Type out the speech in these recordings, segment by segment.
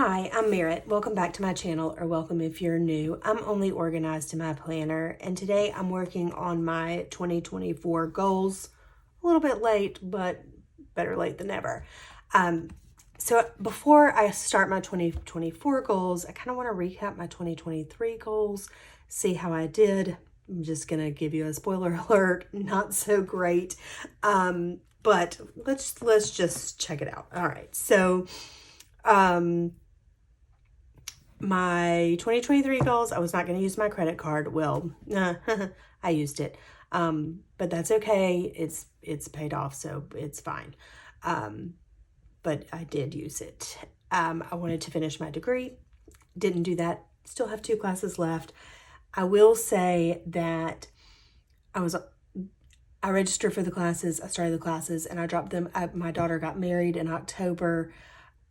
Hi, I'm Merritt. Welcome back to my channel, or welcome if you're new. I'm only organized in my planner, and today I'm working on my 2024 goals. A little bit late, but better late than never. So before I start my 2024 goals, I kind of want to recap my 2023 goals, see how I did. I'm just going to give you a spoiler alert, not so great. But let's just check it out. All right. So, my 2023 goals, I was not going to use my credit card. Well, I used it. But that's okay. It's paid off, so it's fine. But I did use it. I wanted to finish my degree. Didn't do that. Still have 2 classes left. I will say that I registered for the classes, I started the classes, and I dropped them. My daughter got married in October,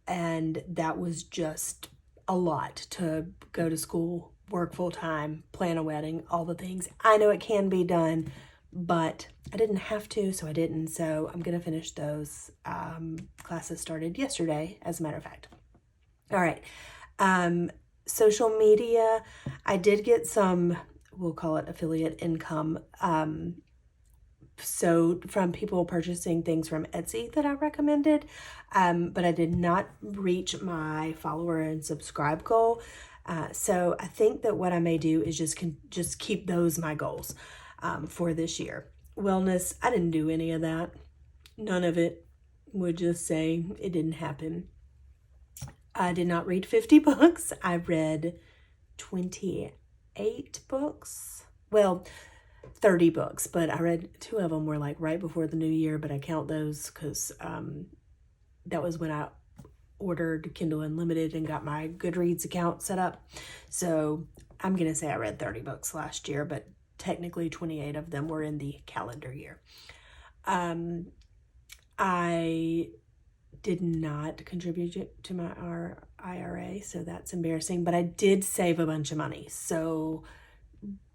and that was just a lot to go to school, work full-time, plan a wedding, all the things. I know it can be done, but I didn't have to, so I didn't. So I'm going to finish those. Classes started yesterday, as a matter of fact. All right. Social media, I did get some, we'll call it affiliate income. So from people purchasing things from Etsy that I recommended, but I did not reach my follower and subscribe goal. So I think that what I may do is just keep those my goals for this year. Wellness, I didn't do any of that. None of it. Would just say it didn't happen. I did not read 50 books. I read 28 books. Well, 30 books, but I read 2 of them were like right before the new year, but I count those because that was when I ordered Kindle Unlimited and got my Goodreads account set up. So I'm going to say I read 30 books last year, but technically 28 of them were in the calendar year. I did not contribute to my IRA, so that's embarrassing, but I did save a bunch of money. So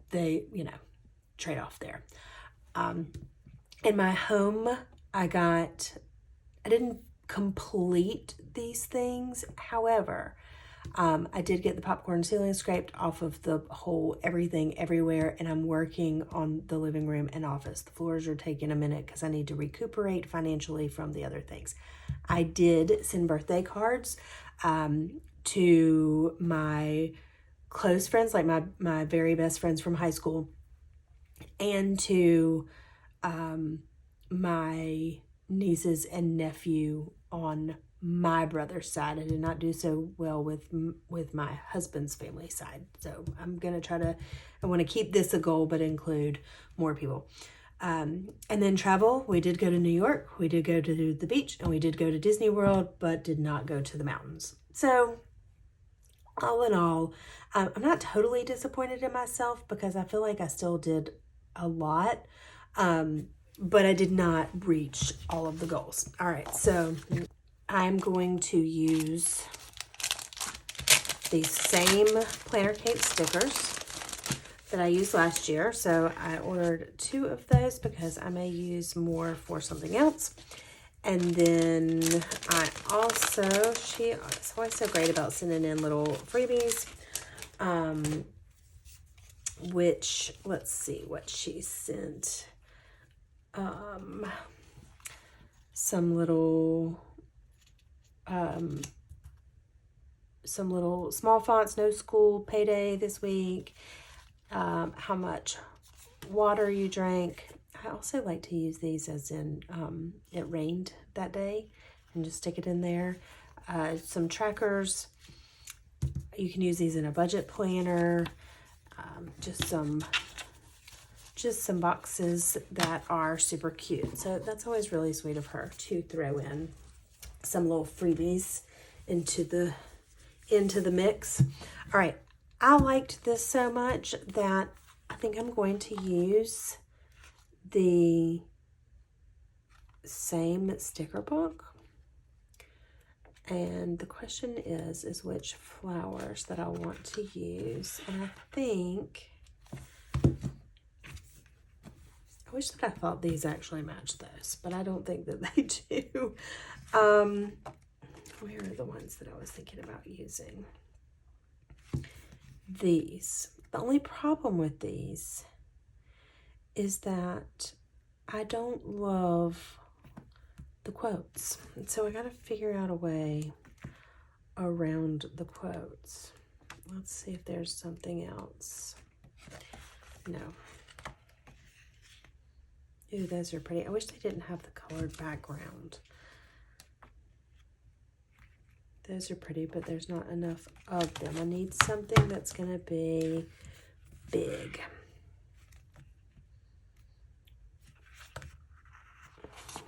they, trade off there. In my home, I didn't complete these things. However, I did get the popcorn ceiling scraped off of the whole everything everywhere, and I'm working on the living room and office. The floors are taking a minute because I need to recuperate financially from the other things. I did send birthday cards to my close friends, like my very best friends from high school, and to my nieces and nephew on my brother's side. I did not do so well with my husband's family side. So I'm going to I want to keep this a goal, but include more people. And then travel, we did go to New York, we did go to the beach, and we did go to Disney World, but did not go to the mountains. So all in all, I'm not totally disappointed in myself because I feel like I still did a lot, but I did not reach all of the goals. All right, so I'm going to use these same Planner Cake stickers that I used last year. So I ordered 2 of those because I may use more for something else. And then I also, she's always so great about sending in little freebies, which, let's see what she sent. Some little small fonts, no school, payday this week, how much water you drank. I also like to use these as in it rained that day and just stick it in there. Some trackers. You can use these in a budget planner. Just some boxes that are super cute. So that's always really sweet of her to throw in some little freebies into the mix. All right, I liked this so much that I think I'm going to use the same sticker book. And the question is which flowers that I want to use. And I think, I wish that I thought these actually match those, but I don't think that they do. Where are the ones that I was thinking about using? These. The only problem with these is that I don't love the quotes. And so I got to figure out a way around the quotes. Let's see if there's something else. No. Ooh, those are pretty. I wish they didn't have the colored background. Those are pretty, but there's not enough of them. I need something that's going to be big.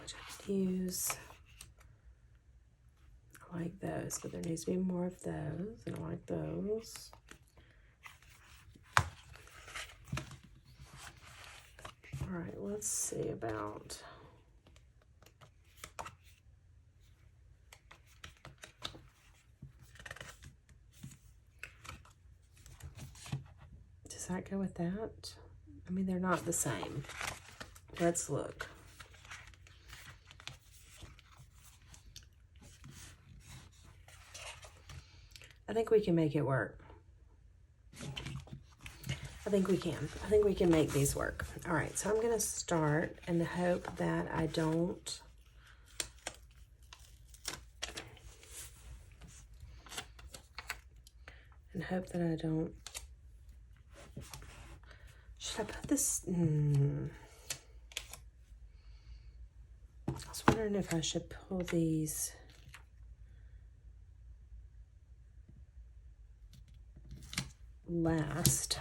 Which I could use. I like those, but there needs to be more of those, and I like those. All right, let's see about... Does that go with that? I mean, they're not the same. Let's look. I think we can make it work. I think we can. I think we can make these work. All right, so I'm going to start and hope that I don't... Should I put this... I was wondering if I should pull these... last.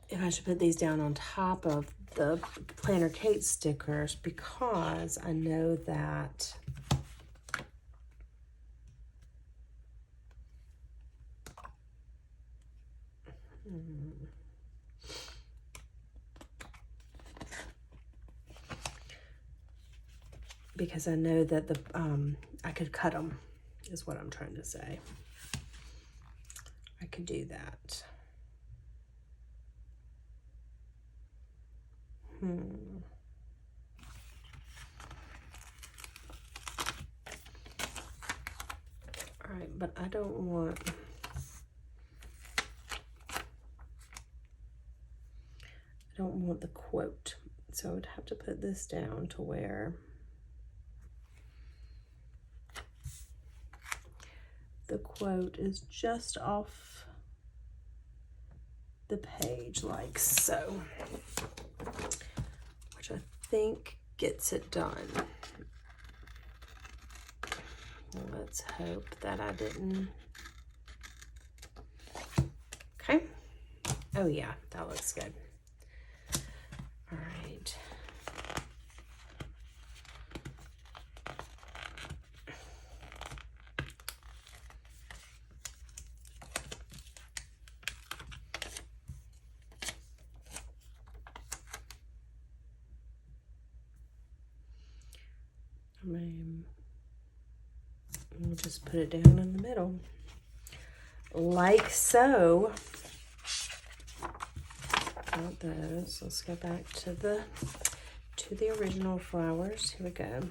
If I should put these down on top of the Planner Kate stickers, because I know that because I know that the I could cut them, is what I'm trying to say. I could do that. All right, but I don't want... I don't want the quote, so I would have to put this down to where the quote is just off the page, like so, which I think gets it done. Let's hope that I didn't. Okay. Oh yeah, that looks good. All right. We'll just put it down in the middle, like so. Got those. Let's go back to the original flowers. Here we go.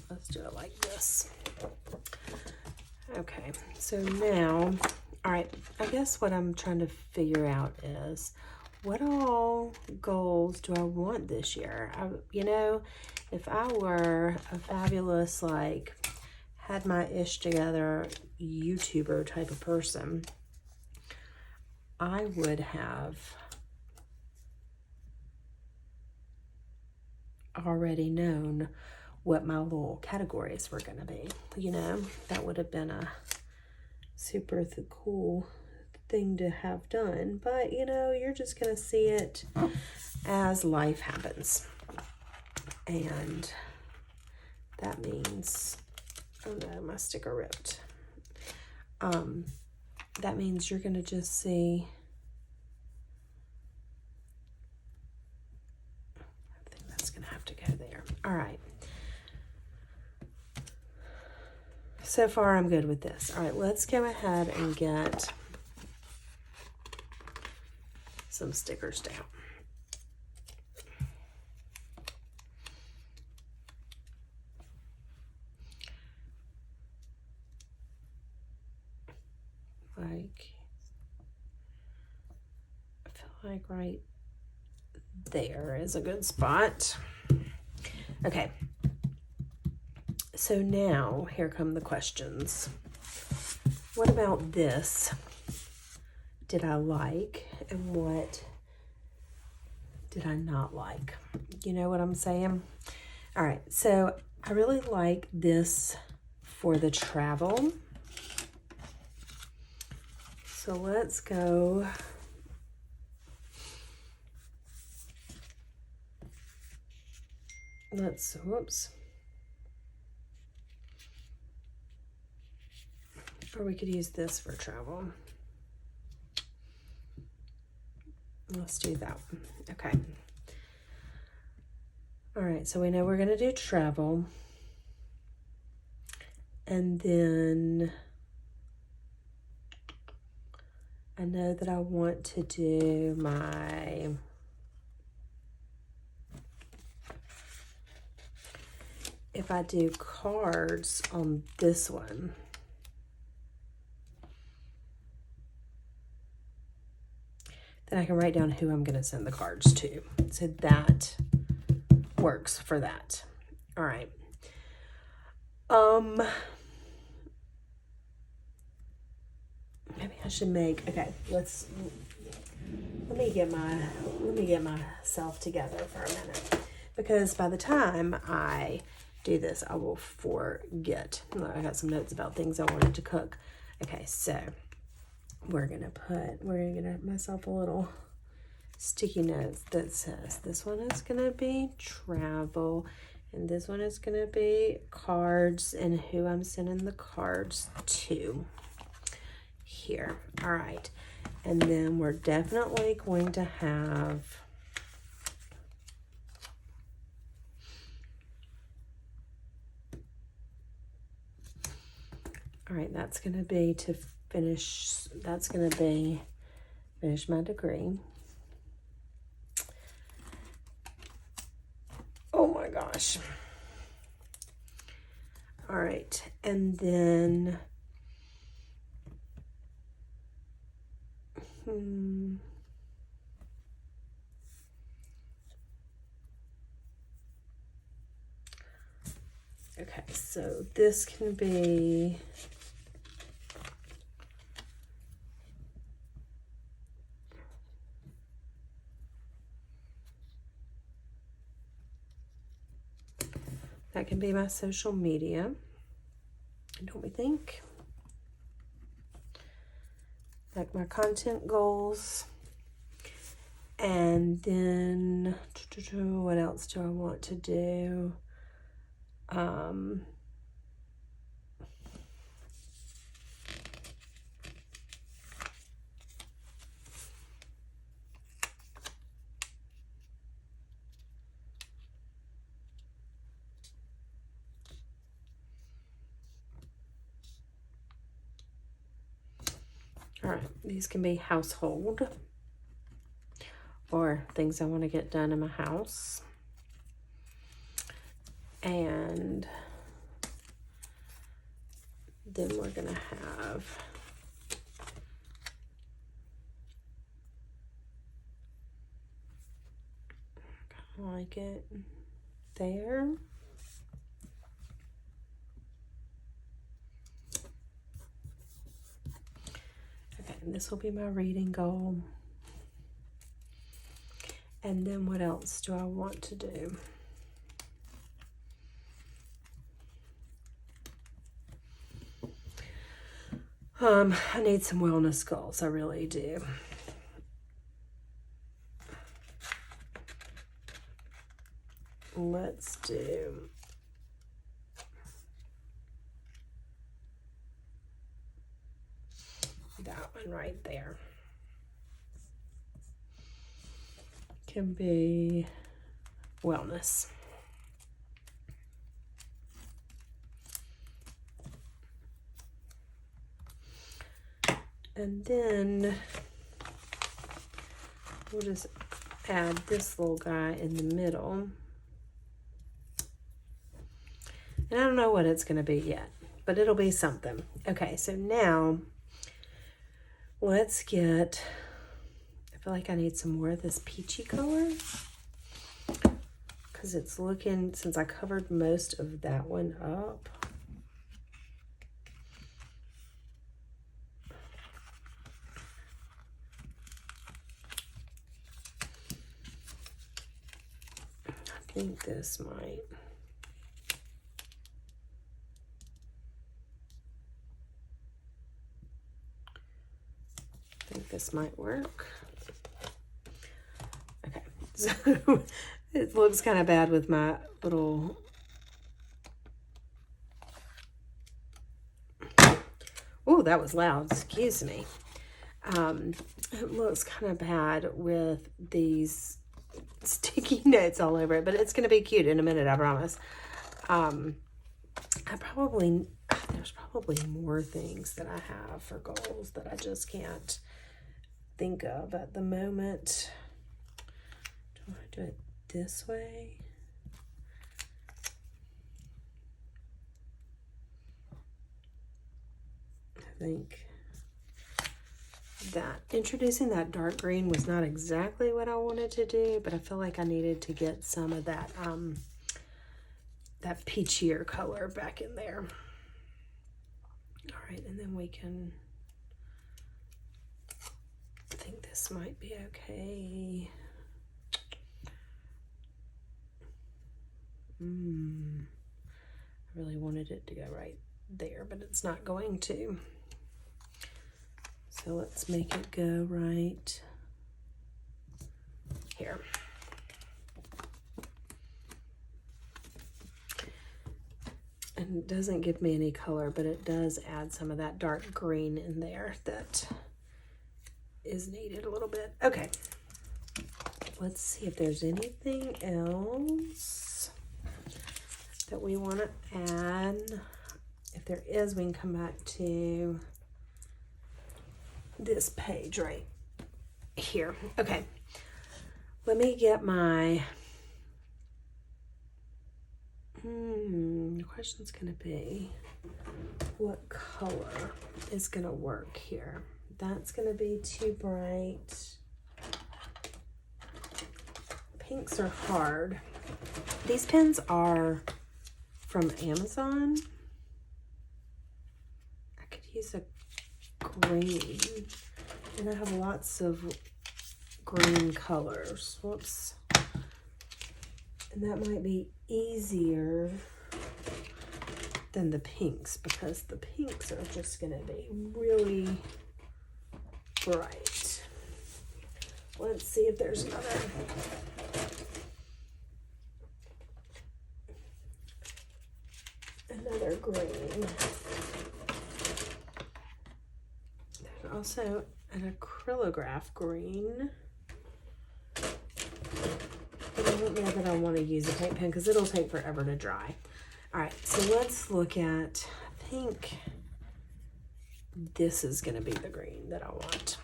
Let's do it like this. Okay, so now, all right, I guess what I'm trying to figure out is, what all goals do I want this year? You know, if I were a fabulous, like, had my ish together YouTuber type of person, I would have already known what my little categories were going to be. You know, that would have been a super cool thing to have done. But, you know, you're just going to see it as life happens. And that means, oh no, my sticker ripped. That means you're going to just see, I think that's going to have to go there. All right. So far, I'm good with this. All right, let's go ahead and get some stickers down. Like, I feel like right there is a good spot. Okay. So now, here come the questions. What about this did I like, and what did I not like? You know what I'm saying? All right, so I really like this for the travel. So let's go. Whoops. Or we could use this for travel. Let's do that one. Okay. All right, so we know we're going to do travel. And then I know that I want to do my if I do cards on this one, then I can write down who I'm going to send the cards to. So that works for that. All right. Maybe I should make, okay, let me get myself together for a minute, because by the time I do this, I will forget. I got some notes about things I wanted to cook. Okay, so we're gonna get myself a little sticky notes that says this one is gonna be travel, and this one is gonna be cards and who I'm sending the cards to here. All right, and then we're definitely going to have all right, that's going to be to finish, that's going to be finish my degree. Oh my gosh. All right, and then okay, so this can be that can be my social media, don't we think? Like my content goals. And then what else do I want to do? All right, these can be household or things I want to get done in my house. And then we're gonna have kind of like it there. Okay, and this will be my reading goal. And then what else do I want to do? I need some wellness goals, I really do. Let's do that one right there. Can be wellness. And then we'll just add this little guy in the middle. And I don't know what it's going to be yet, but it'll be something. Okay, so now let's get, I feel like I need some more of this peachy color because it's looking, since I covered most of that one up. I think this might. I think this might work. Okay, so it looks kind of bad with my little, oh, that was loud, excuse me. It looks kind of bad with these sticky notes all over it, but it's going to be cute in a minute, I promise. There's probably more things that I have for goals that I just can't think of at the moment. Do I want to do it this way? I think that introducing that dark green was not exactly what I wanted to do, but I feel like I needed to get some of that that peachier color back in there. All right, and then we can, I think this might be okay. I really wanted it to go right there, but it's not going to. So let's make it go right here. And it doesn't give me any color, but it does add some of that dark green in there that is needed a little bit. Okay, let's see if there's anything else that we want to add. If there is, we can come back to this page right here. Okay, let me get my, the question's gonna be, what color is gonna work here? That's gonna be too bright. Pinks are hard. These pens are from Amazon. I could use a green, and I have lots of green colors. Whoops. And that might be easier than the pinks because the pinks are just going to be really bright. Let's see if there's another green. There's also an acrylograph green. But I don't know that I want to use a paint pen because it'll take forever to dry. All right, so let's look at, I think this is going to be the green that I want.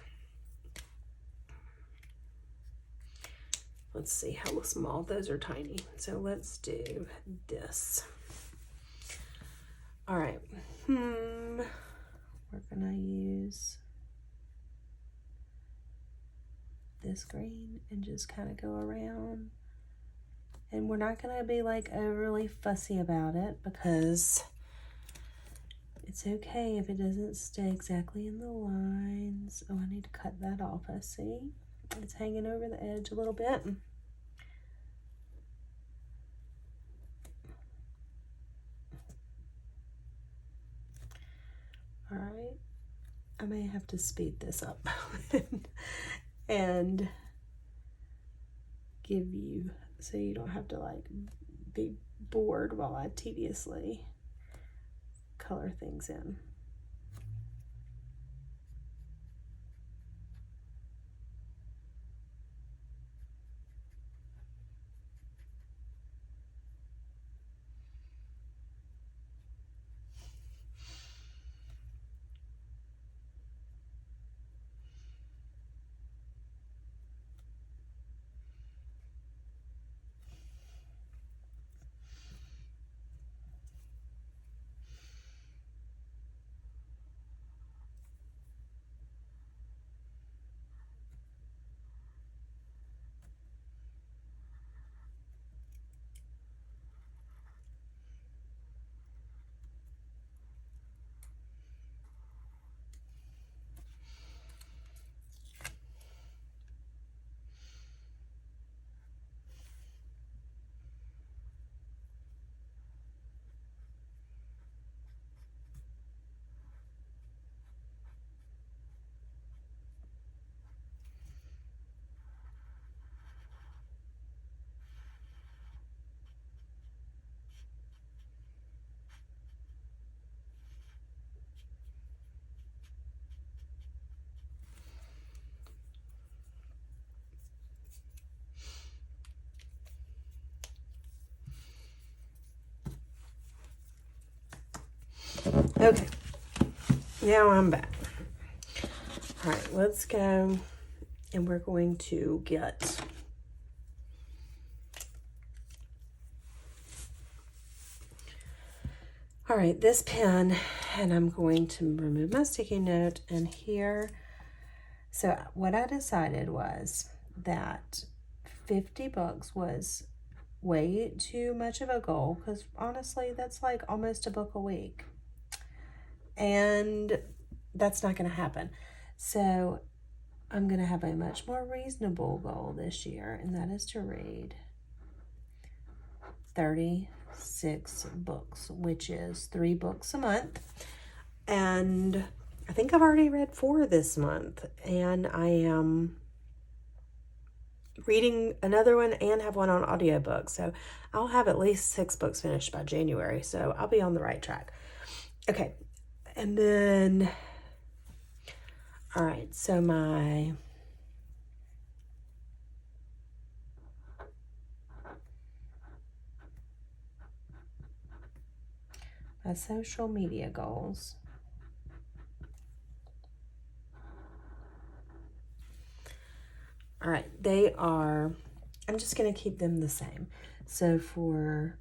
Let's see how small, those are tiny. So let's do this. All right, we're gonna use this green and just kind of go around. And we're not gonna be like overly fussy about it because it's okay if it doesn't stay exactly in the lines. Oh, I need to cut that off, I see. It's hanging over the edge a little bit. All right, I may have to speed this up and give you, so you don't have to like be bored while I tediously color things in. Okay, now I'm back. All right, let's go, and we're going to get all right, this pen, and I'm going to remove my sticky note, and here, so what I decided was that 50 books was way too much of a goal, because honestly, that's like almost a book a week, and that's not going to happen. So I'm going to have a much more reasonable goal this year, and that is to read 36 books, which is 3 books a month. And I think I've already read 4 this month, and I am reading another one and have one on audiobook. So I'll have at least 6 books finished by January. So I'll be on the right track. Okay. And then, all right. So my social media goals. All right, they are, I'm just going to keep them the same. So for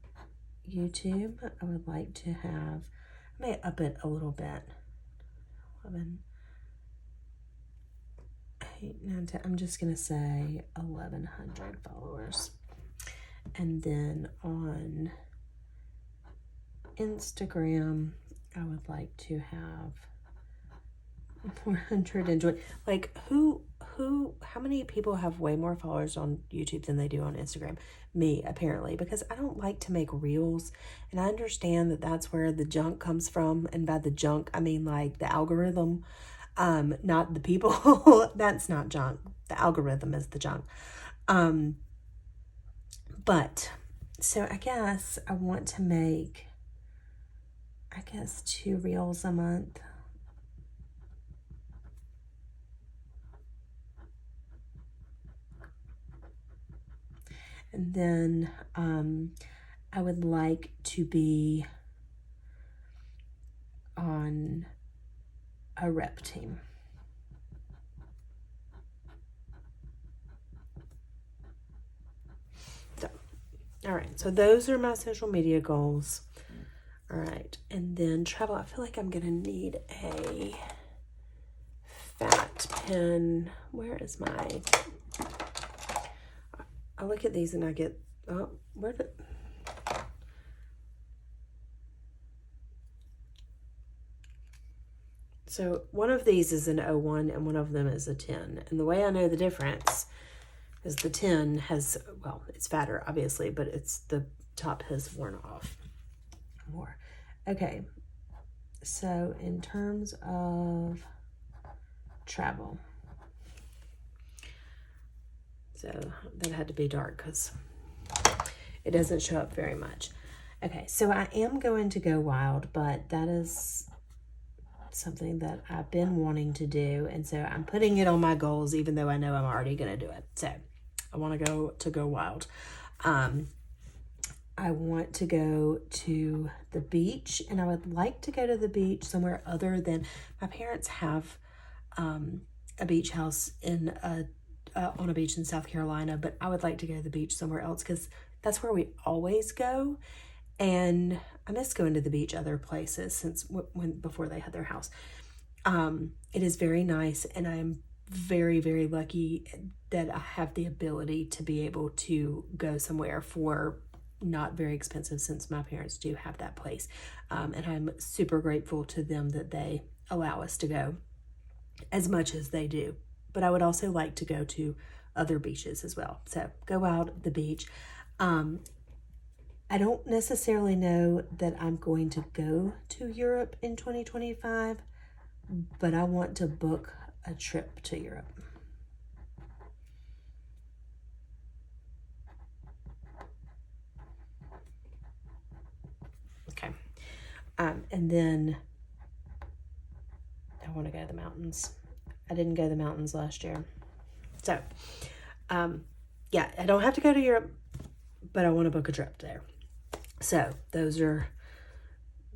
YouTube, I would like to have, I may up it a little bit. 11, 8, 9, 10, I'm just going to say 1,100 followers. And then on Instagram, I would like to have 420. Like, how many people have way more followers on YouTube than they do on Instagram? Me, apparently, because I don't like to make reels, and I understand that that's where the junk comes from, and by the junk, I mean like the algorithm, not the people. That's not junk. The algorithm is the junk. But, so I guess I want to make, 2 reels a month. And then I would like to be on a rep team. So, all right, so those are my social media goals. All right, and then travel. I feel like I'm gonna need a fat pen. Where is my... I look at these and I get, oh, where did... So one of these is an 01 and one of them is a 10. And the way I know the difference is the 10 has, well, it's fatter, obviously, but it's the top has worn off more. Okay, so in terms of travel, so that had to be dark because it doesn't show up very much. Okay, so I am going to go wild, but that is something that I've been wanting to do, and so I'm putting it on my goals even though I know I'm already going to do it. So I want to go wild. I want to go to the beach, and I would like to go to the beach somewhere other than, my parents have a beach house in on a beach in South Carolina, but I would like to go to the beach somewhere else because that's where we always go. And I miss going to the beach other places since before they had their house. It is very nice, and I am very, very lucky that I have the ability to be able to go somewhere for not very expensive, since my parents do have that place. And I'm super grateful to them that they allow us to go as much as they do. But I would also like to go to other beaches as well. So go out the beach. I don't necessarily know that I'm going to go to Europe in 2025, but I want to book a trip to Europe. Okay. And then I want to go to the mountains. I didn't go to the mountains last year. So, yeah, I don't have to go to Europe, but I want to book a trip there. So those are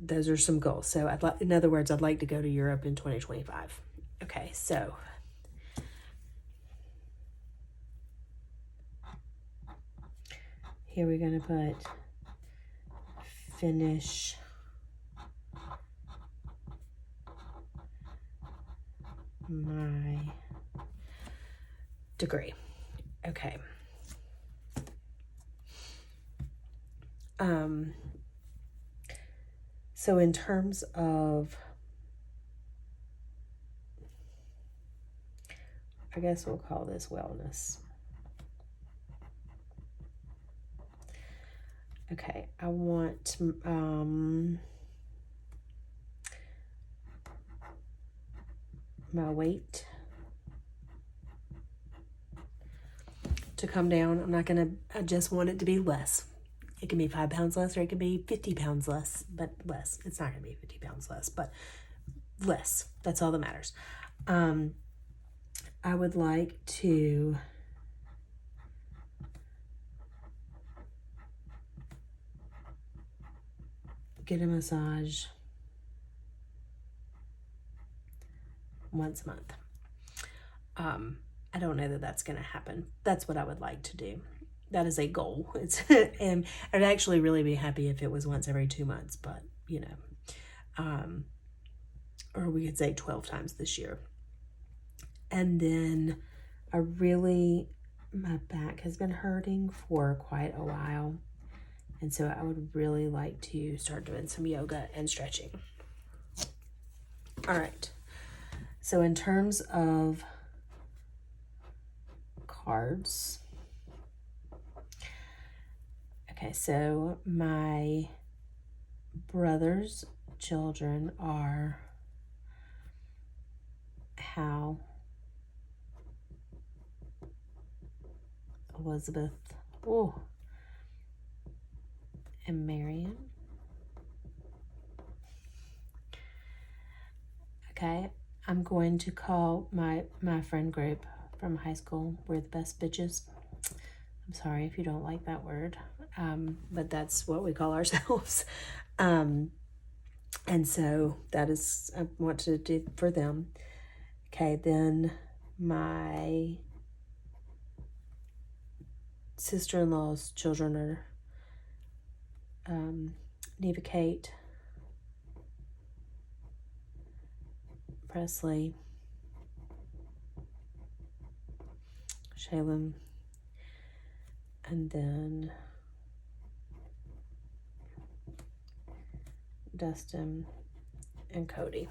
those are some goals. So in other words, I'd like to go to Europe in 2025. Okay, so here we're going to put finish my degree. Okay. So in terms of, I guess we'll call this wellness. Okay, I want my weight to come down. I just want it to be less. It can be 5 pounds less, or it can be 50 pounds less, but less. It's not going to be 50 pounds less, but less. That's all that matters. I would like to get a massage once a month. I don't know that that's going to happen. That's what I would like to do. That is a goal. And I'd actually really be happy if it was once every 2 months, but or we could say 12 times this year. And then my back has been hurting for quite a while. And so I would really like to start doing some yoga and stretching. All right. So in terms of cards, okay, so my brother's children are Hal, Elizabeth, and Marion. Okay, I'm going to call my friend group from high school, we're the best bitches. I'm sorry if you don't like that word, but that's what we call ourselves. And so that is, I want to do for them. Okay, then my sister-in-law's children are Neva Kate, Presley, Shaylin, and then Dustin and Cody.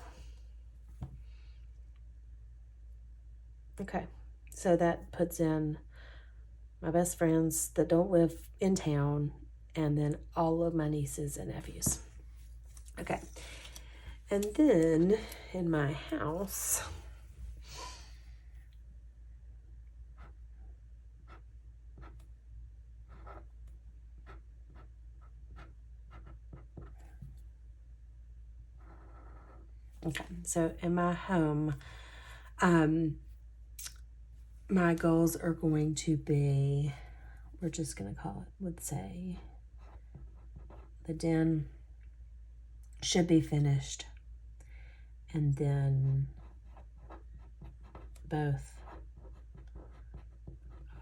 Okay, so that puts in my best friends that don't live in town, and then all of my nieces and nephews. Okay, and then in my house, okay, so in my home, my goals are going to be, we're just going to call it, let's say, the den should be finished, and then both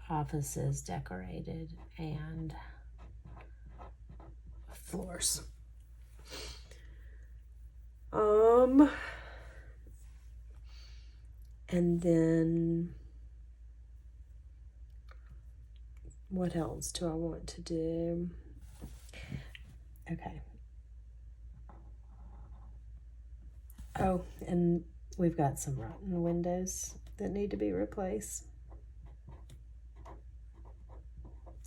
offices decorated and floors. And then what else do I want to do? Okay. Oh, and we've got some rotten windows that need to be replaced.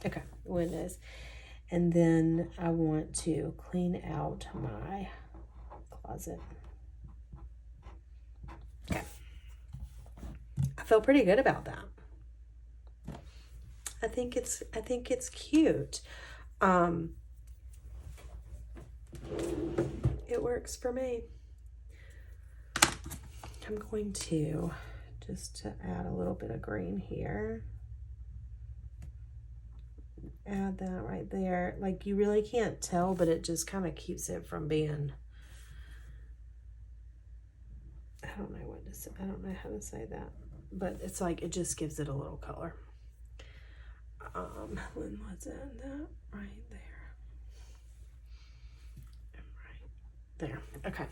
Okay, windows. And then I want to clean out my closet. Okay. I feel pretty good about that. I think it's cute. It works for me. I'm going to just add a little bit of green here. Add that right there. Like, you really can't tell, but it just kind of keeps it from being I don't know what to say. I don't know how to say that, but it's like, it just gives it a little color. Let's add that right there. Right there. Okay.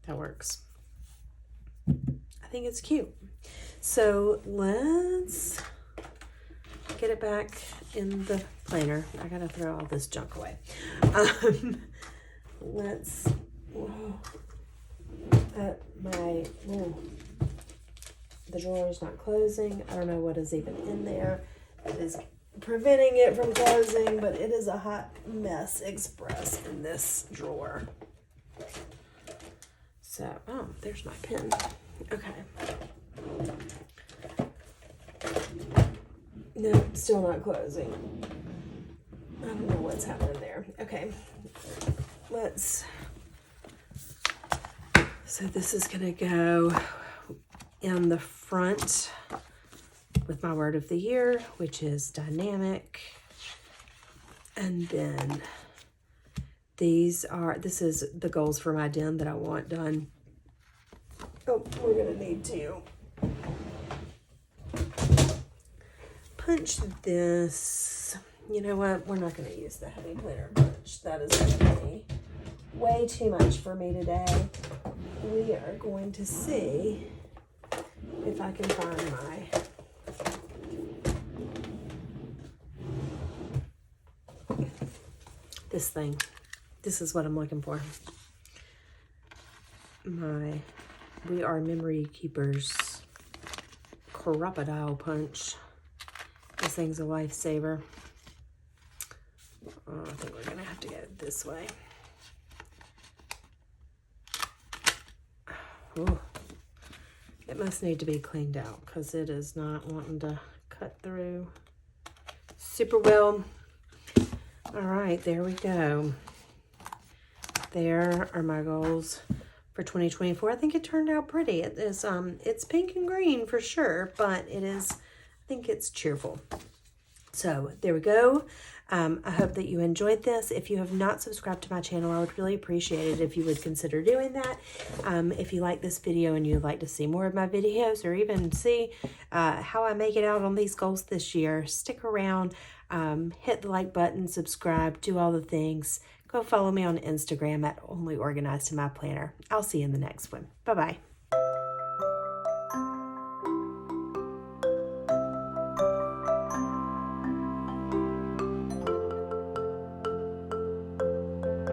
That works. I think it's cute. So let's get it back in the planner. I gotta throw all this junk away. Let's the drawer is not closing. I don't know what is even in there that is preventing it from closing, but it is a hot mess express in this drawer. So, oh, there's my pen. Okay. No, still not closing. I don't know what's happening there. Okay. So this is gonna go in the front with my word of the year, which is dynamic. And then this is the goals for my den that I want done. Oh, we're gonna need to punch this. You know what? We're not gonna use the heavy planner punch. That is gonna be way too much for me today. We are going to see if I can find this thing. This is what I'm looking for. We Are Memory Keepers Crocodile Punch. This thing's a lifesaver. Oh, I think we're gonna have to get it this way. Oh, it must need to be cleaned out because it is not wanting to cut through super well. All right, there we go. There are my goals for 2024. I think it turned out pretty. It is it's pink and green for sure, but it is, I think it's cheerful. So there we go. I hope that you enjoyed this. If you have not subscribed to my channel, I would really appreciate it if you would consider doing that. If you like this video and you'd like to see more of my videos or even see how I make it out on these goals this year, stick around, hit the like button, subscribe, do all the things. Go follow me on Instagram at Only Organized in My Planner. I'll see you in the next one. Bye-bye.